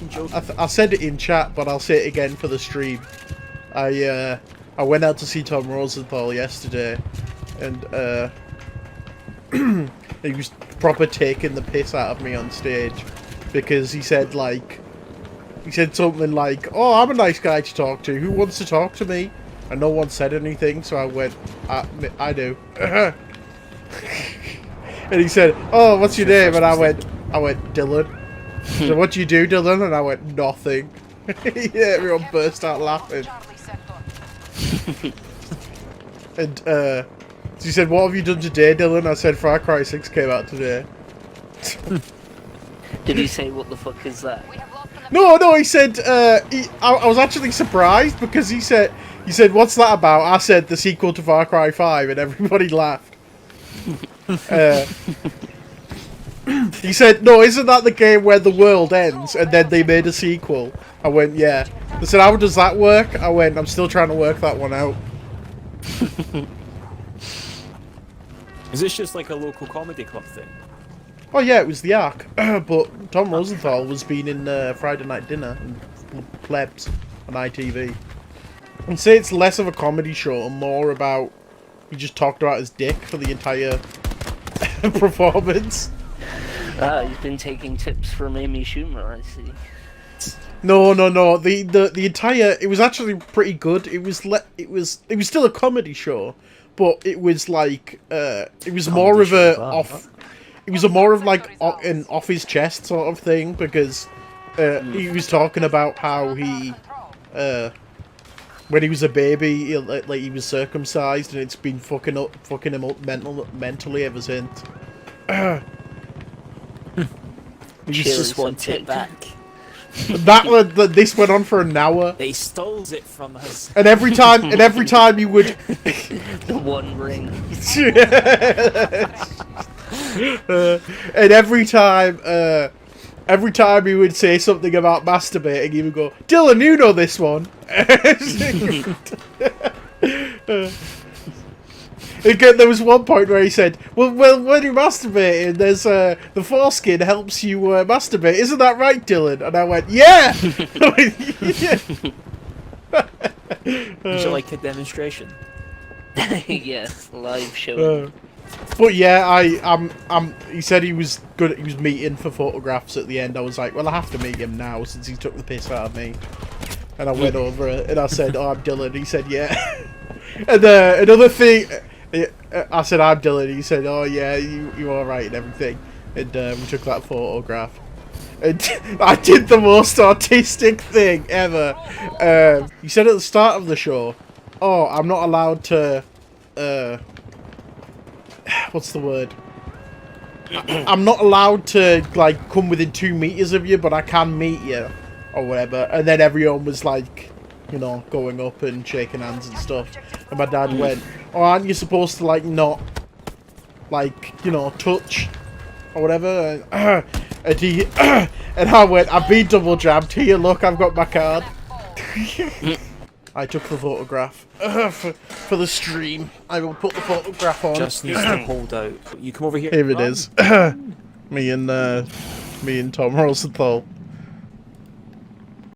fucking joking. I said it in chat, but I'll say it again for the stream. I went out to see Tom Rosenthal yesterday, and he was proper taking the piss out of me on stage because he said something like, "Oh, I'm a nice guy to talk to. Who wants to talk to me?" And no one said anything, so I went, I do. And he said, "Oh, what's your name?" And I went, "Dylan." So what do you do, Dylan? And I went, "Nothing." Yeah, everyone burst out laughing. And so he said, "What have you done today, Dylan?" I said, "Far Cry 6 came out today." Did he say, "What the fuck is that"? No, he said, I was actually surprised because he said, "What's that about?" I said, "The sequel to Far Cry 5, and everybody laughed. He said, "No, isn't that the game where the world ends and then they made a sequel?" I went, "Yeah." They said, "How does that work?" I went, "I'm still trying to work that one out." Is this just like a local comedy club thing? Oh yeah, it was the Ark. But Tom Rosenthal was being in Friday Night Dinner and Plebs on ITV. And say it's less of a comedy show and more about he just talked about his dick for the entire performance. You've been taking tips from Amy Schumer, I see. No. The entire it was actually pretty good. It was still a comedy show, but it was like it was more of a off. It was a more of like an off his chest sort of thing because he was talking about how he when he was a baby he was circumcised and it's been fucking him up mentally ever since. You just want it back. This went on for an hour. They stole it from us. And every time you would The One Ring. And every time he would say something about masturbating, he would go, "Dylan, you know this one." Again, there was one point where he said, well, when you're masturbating, there's the foreskin helps you masturbate. Isn't that right, Dylan? And I went, "Yeah." Would you like a demonstration? Yes, live show. But yeah, he said he was good. He was meeting for photographs at the end. I was like, well, I have to meet him now since he took the piss out of me. And I went over and I said, "Oh, I'm Dylan." He said, "Yeah." And another thing, I said, "I'm Dylan." He said, "Oh yeah, you all right and everything." And we took that photograph. And I did the most artistic thing ever. He said at the start of the show, "Oh, I'm not allowed to." What's the word? I'm not allowed to like come within 2 meters of you, but I can meet you, or whatever. And then everyone was like, you know, going up and shaking hands and stuff. And my dad went, "Oh, aren't you supposed to like not, like, you know, touch or whatever?" And he and I went, "I've been double jabbed. Here, look, I've got my card." I took the photograph for the stream. I will put the photograph on. Just needs to hold out. You come over here. Here it is. Me and Tom Rosenthal.